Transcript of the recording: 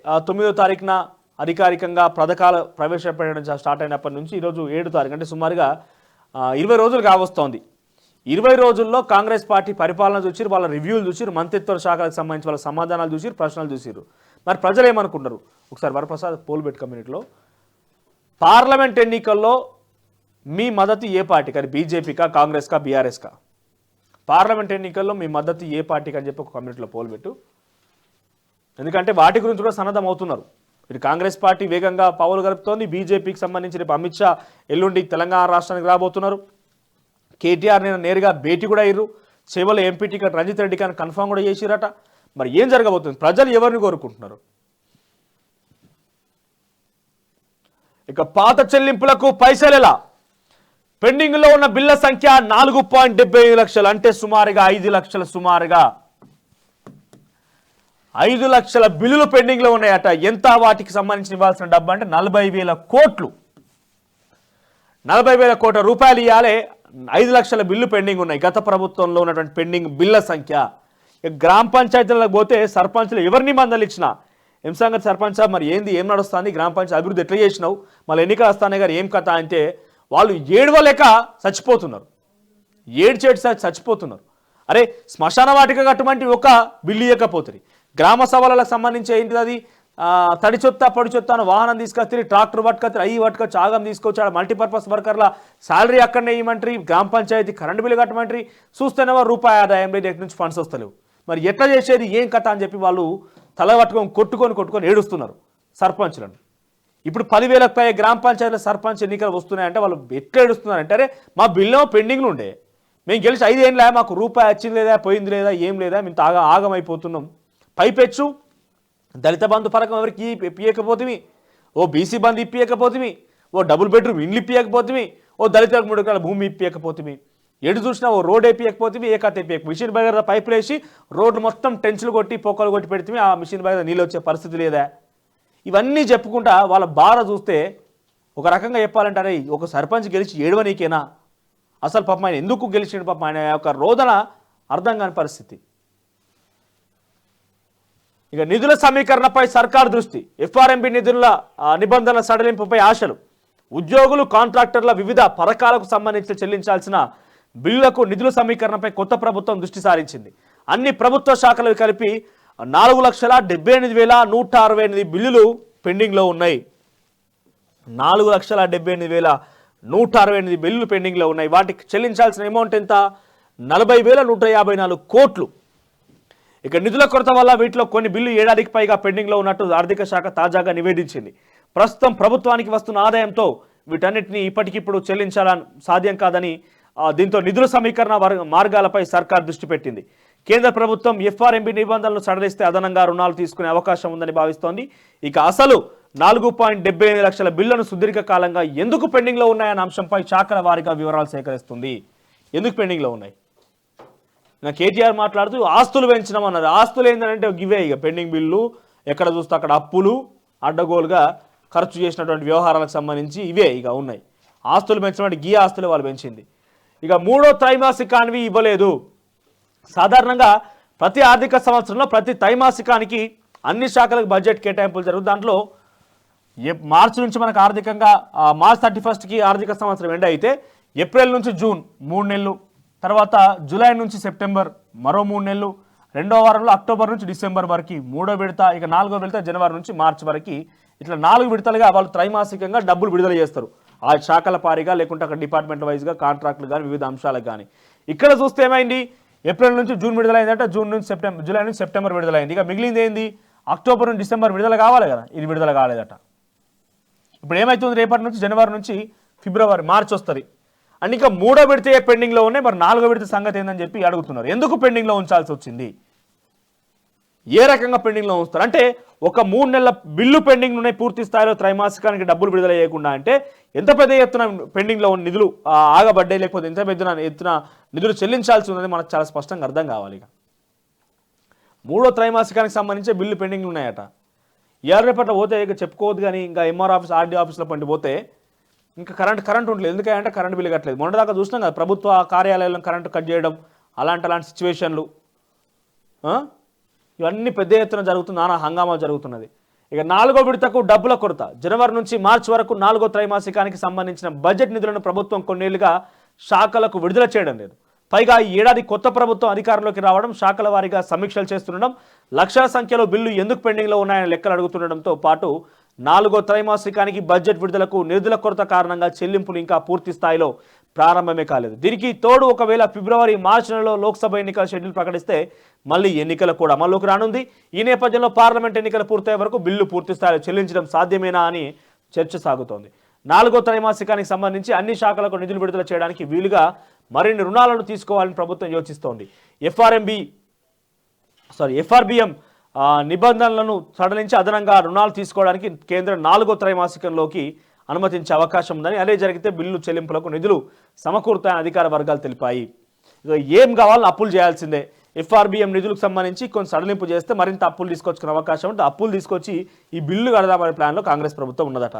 9వ తారీఖున అధికారికంగా పథకాలు ప్రవేశపెట్టడం స్టార్ట్ అయినప్పటి నుంచి ఈరోజు 7వ తారీఖు అంటే సుమారుగా 20 రోజులు కావస్తోంది. 20 రోజుల్లో కాంగ్రెస్ పార్టీ పరిపాలన చూసిరు, వాళ్ళ రివ్యూలు చూసిరు, మంత్రిత్వ శాఖలకు సంబంధించి వాళ్ళ సమాధానాలు చూసిరు, ప్రశ్నలు చూసిరు. మరి ప్రజలు ఏమనుకుంటారు? ఒకసారి వరప్రసాద్ పోల్బెట్ కమ్యూనిటీలో పార్లమెంట్ ఎన్నికల్లో మీ మద్దతు ఏ పార్టీకి? అది బీజేపీకా, కాంగ్రెస్కా, బీఆర్ఎస్కా? పార్లమెంట్ ఎన్నికల్లో మీ మద్దతు ఏ పార్టీకి అని చెప్పి ఒక కమ్యూనిటీలో పోల్బెట్టు. ఎందుకంటే వాటి గురించి కూడా సన్నద్ధం అవుతున్నారు. ఇటు కాంగ్రెస్ పార్టీ వేగంగా పావులు గలుపుతోంది. బీజేపీకి సంబంధించి రేపు అమిత్ షా ఎల్లుండి తెలంగాణ రాష్ట్రానికి రాబోతున్నారు. కేటీఆర్ నేను నేరుగా భేటీ కూడా అయ్యారు. సేవలో ఎంపీ టికెట్ రంజిత్ రెడ్డి కానీ కన్ఫామ్ కూడా చేసిరట. మరి ఏం జరగబోతుంది? ప్రజలు ఎవరిని కోరుకుంటున్నారు? ఇక పాత చెల్లింపులకు పైసలు ఎలా? పెండింగ్లో ఉన్న బిల్ల సంఖ్య 4.75 లక్షలు, అంటే సుమారుగా 5 లక్షల, సుమారుగా 5 లక్షల బిల్లులు పెండింగ్లో ఉన్నాయట. ఎంత వాటికి సంబంధించి ఇవ్వాల్సిన డబ్బు అంటే 40,000 కోట్లు. 40,000 కోట్ల రూపాయలు ఇవ్వాలి. 5 లక్షల బిల్లు పెండింగ్ ఉన్నాయి. గత ప్రభుత్వంలో ఉన్నటువంటి పెండింగ్ బిల్ల సంఖ్య. గ్రామ పంచాయతీలకు పోతే సర్పంచ్లు ఎవరిని మందలిచ్చినా ఏం సంగతి సర్పంచ్ సాబ్, మరి ఏంది, ఏం నడుస్తుంది, గ్రామ పంచాయతీ అభివృద్ధి ఎట్లా చేసినావు, మళ్ళీ ఎన్నికలు వస్తానే గారు ఏం కథ అంటే వాళ్ళు ఏడవలేక చచ్చిపోతున్నారు. ఏడ్చేటి చచ్చిపోతున్నారు. అరే శ్మశాన వాటిక కట్టమంటే ఒక బిల్లు ఇవ్వకపోతుంది. గ్రామ సభలకు సంబంధించి ఏంటిది అది తడి చెత్త పొడి చెత్త అని వాహనం తీసుకొచ్చి ట్రాక్టర్ పట్టుకొచ్చి అయ్యి పట్టుకొచ్చి ఆగం తీసుకొచ్చాడు. మల్టీపర్పస్ వర్కర్ల శాలరీ అక్కడనే ఇవ్వమంటారు. గ్రామ పంచాయతీ కరెంటు బిల్లు కట్టమంటారు. చూస్తేనేవో రూపాయి ఆదాయం లేదు, ఎక్కడి నుంచి ఫండ్స్ వస్తలేవు. మరి ఎట్లా చేసేది, ఏం కథ అని చెప్పి వాళ్ళు తల పట్టుకొని కొట్టుకొని ఏడుస్తున్నారు సర్పంచ్లను. ఇప్పుడు 10,000కు పై గ్రామ పంచాయతీల సర్పంచ్ ఎన్నికలు వస్తున్నాయంటే వాళ్ళు ఎట్లా ఏడుస్తున్నారంటే, అరే మా బిల్లు పెండింగ్లు ఉండే, మేము గెలిచి 5 ఏళ్ళ మాకు రూపాయి వచ్చింది లేదా, పోయింది లేదా, ఏం లేదా, మేము ఆగమైపోతున్నాం. పైపెచ్చు దళిత బంధు పథకం ఎవరికి ఇప్పియకపోతుంది, ఓ బీసీ బంధు ఇప్పియకపోతుంది, ఓ డబుల్ బెడ్రూమ్ ఇండ్లు ఇప్పియకపోతుంది, ఓ దళితులకు 3 ఎకరాల భూమి ఇప్పియకపోతుంది, ఎటు చూసినా ఓ రోడ్ వేపియకపోతుంది, ఏ కథ వేపియక మిషన్ బగర పైపులు వేసి రోడ్లు మొత్తం టెన్షన్లు కొట్టి పొక్కలు కొట్టి పెడితే ఆ మిషన్ బగర నీళ్ళు వచ్చే పరిస్థితి లేదా. ఇవన్నీ చెప్పుకుంటా వాళ్ళ బాధ చూస్తే ఒక రకంగా చెప్పాలంటారే, ఒక సర్పంచ్ గెలిచి ఏడవనీకేనా? అసలు పాపం ఆయన ఎందుకు గెలిచిండు? పాపం ఆయన యొక్క రోదన అర్థం కాని పరిస్థితి. ఇక నిధుల సమీకరణపై సర్కార్ దృష్టి. ఎఫ్ఆర్ఎంబి నిధుల నిబంధనల సడలింపుపై ఆశలు. ఉద్యోగులు, కాంట్రాక్టర్ల వివిధ పథకాలకు సంబంధించి చెల్లించాల్సిన బిల్లులకు నిధుల సమీకరణపై కొత్త ప్రభుత్వం దృష్టి సారించింది. అన్ని ప్రభుత్వ శాఖలు కలిపి 4,78,168 బిల్లులు పెండింగ్లో ఉన్నాయి. 4,78,168 బిల్లులు పెండింగ్లో ఉన్నాయి. వాటికి చెల్లించాల్సిన అమౌంట్ ఎంత? 40,154 కోట్లు. ఇక నిధుల కొరత వల్ల వీటిలో కొన్ని బిల్లు ఏడాదికి పైగా పెండింగ్లో ఉన్నట్టు ఆర్థిక శాఖ తాజాగా నివేదించింది. ప్రస్తుతం ప్రభుత్వానికి వస్తున్న ఆదాయంతో వీటన్నిటిని ఇప్పటికిప్పుడు చెల్లించాలని సాధ్యం కాదని, దీంతో నిధుల సమీకరణ మార్గాలపై సర్కార్ దృష్టి పెట్టింది. కేంద్ర ప్రభుత్వం ఎఫ్ఆర్ఎంబి నిబంధనలు సడలిస్తే అదనంగా రుణాలు తీసుకునే అవకాశం ఉందని భావిస్తోంది. ఇక అసలు 4.78 లక్షల బిల్లులను సుదీర్ఘకాలంగా ఎందుకు పెండింగ్లో ఉన్నాయన్న అంశంపై శాఖల వారీగా వివరాలు సేకరిస్తుంది. ఎందుకు పెండింగ్లో ఉన్నాయి? కేటీఆర్ మాట్లాడుతూ ఆస్తులు పెంచినామన్నారు. ఆస్తులు ఏంటంటే గివే ఇక పెండింగ్ బిల్లు, ఎక్కడ చూస్తే అక్కడ అప్పులు, అడ్డగోలుగా ఖర్చు చేసినటువంటి వ్యవహారాలకు సంబంధించి ఇవే ఇక ఉన్నాయి. ఆస్తులు పెంచినటువంటి గీ ఆస్తులు వాళ్ళు పెంచింది. ఇక 3వ త్రైమాసికానివి ఇవ్వలేదు. సాధారణంగా ప్రతి ఆర్థిక సంవత్సరంలో ప్రతి త్రైమాసికానికి అన్ని శాఖలకు బడ్జెట్ కేటాయింపులు జరుగుతుంది. దాంట్లో మార్చి నుంచి మనకు ఆర్థికంగా మార్చ్ 31కి ఆర్థిక సంవత్సరం ఎండ్ అయితే ఏప్రిల్ నుంచి జూన్ 3 నెలలు, తర్వాత జూలై నుంచి సెప్టెంబర్ మరో 3 నెలలు, 2వ వారంలో అక్టోబర్ నుంచి డిసెంబర్ వరకు 3వ విడత, ఇక 4వ విడత జనవరి నుంచి మార్చి వరకు, ఇట్లా 4 విడతలుగా వాళ్ళు త్రైమాసికంగా డబ్బులు విడుదల చేస్తారు. ఆ శాఖల పారిగా లేకుంటే అక్కడ డిపార్ట్మెంట్ వైజ్గా కాంట్రాక్టులు కానీ వివిధ అంశాలకు కానీ. ఇక్కడ చూస్తే ఏమైంది, ఏప్రిల్ నుంచి జూన్ విడుదలైందంటే జూన్ నుంచి సెప్టెంబర్, జూలై నుంచి సెప్టెంబర్ విడుదలైంది. ఇక మిగిలింది ఏంది, అక్టోబర్ నుంచి డిసెంబర్ విడుదల కావాలి కదా, ఇది విడుదల కాలేదట. ఇప్పుడు ఏమవుతుంది, రేపటి నుంచి జనవరి నుంచి ఫిబ్రవరి, మార్చి వస్తుంది. అండ్ ఇంకా 3వ విడత పెండింగ్లో ఉన్నాయి. మరి 4వ విడత సంగతి ఏందని చెప్పి అడుగుతున్నారు. ఎందుకు పెండింగ్లో ఉంచాల్సి వచ్చింది, ఏ రకంగా పెండింగ్లో ఉంచుతారు అంటే, ఒక 3 నెలల బిల్లు పెండింగ్ ఉన్నాయి పూర్తి స్థాయిలో త్రైమాసికానికి డబ్బులు విడుదల చేయకుండా అంటే ఎంత పెద్ద ఎత్తున పెండింగ్లో ఉన్న నిధులు ఆగబడ్డాయి, లేకపోతే ఎంత పెద్ద ఎత్తున నిధులు చెల్లించాల్సి ఉందని మనకు చాలా స్పష్టంగా అర్థం కావాలి. ఇక 3వ త్రైమాసికానికి సంబంధించి బిల్లు పెండింగ్ ఉన్నాయట. రేపట్ల పోతే ఇక చెప్పుకోవద్దు. కానీ ఇంకా ఎంఆర్ ఆఫీస్, ఆర్డీ ఆఫీస్లో పండి పోతే ఇంకా కరెంట్ ఉండలేదు. ఎందుకంటే కరెంట్ బిల్లు కట్టలేదు. మొన్నదాకా చూసినాం కదా, ప్రభుత్వ కార్యాలయాలను కరెంటు కట్ చేయడం, అలాంటి సిచ్యువేషన్లు, ఇవన్నీ పెద్ద ఎత్తున జరుగుతుంది. నానా హంగామా జరుగుతున్నది. ఇక 4వ విడతకు డబ్బుల కొరత. జనవరి నుంచి మార్చి వరకు 4వ త్రైమాసికానికి సంబంధించిన బడ్జెట్ నిధులను ప్రభుత్వం కొన్నేళ్లుగా శాఖలకు విడుదల చేయడం లేదు. పైగా ఈ ఏడాది కొత్త ప్రభుత్వం అధికారంలోకి రావడం, శాఖల వారీగా సమీక్షలు చేస్తుండడం, లక్షల సంఖ్యలో బిల్లు ఎందుకు పెండింగ్లో ఉన్నాయని లెక్కలు అడుగుతుండడంతో పాటు 4వ త్రైమాసికానికి బడ్జెట్ విడుదలకు నిధుల కొరత కారణంగా చెల్లింపులు ఇంకా పూర్తి స్థాయిలో ప్రారంభమే కాలేదు. దీనికి తోడు ఒకవేళ ఫిబ్రవరి, మార్చి నెలలో లోక్సభ ఎన్నికల షెడ్యూల్ ప్రకటిస్తే మళ్ళీ ఎన్నికలు కూడా అమల్లోకి రానుంది. ఈ నేపథ్యంలో పార్లమెంట్ ఎన్నికలు పూర్తయ్యే వరకు బిల్లు పూర్తి స్థాయిలో చెల్లించడం సాధ్యమేనా అని చర్చ సాగుతోంది. 4వ త్రైమాసికానికి సంబంధించి అన్ని శాఖలకు నిధులు విడుదల చేయడానికి వీలుగా మరిన్ని రుణాలను తీసుకోవాలని ప్రభుత్వం యోచిస్తోంది. ఎఫ్ఆర్బిఎం నిబంధనలను సడలించి అదనంగా రుణాలు తీసుకోవడానికి కేంద్రం 4వ త్రైమాసికంలోకి అనుమతించే అవకాశం ఉందని, అదే జరిగితే బిల్లు చెల్లింపులకు నిధులు సమకూరుతాయని అధికార వర్గాలు తెలిపాయి. ఏం కావాలని అప్పులు చేయాల్సిందే. ఎఫ్ఆర్బిఎం నిధులకు సంబంధించి కొంచెం సడలింపు చేస్తే మరింత అప్పులు తీసుకొచ్చుకునే అవకాశం ఉంటే అప్పులు తీసుకొచ్చి ఈ బిల్లు కడదామనే ప్లాన్లో కాంగ్రెస్ ప్రభుత్వం ఉన్నదట.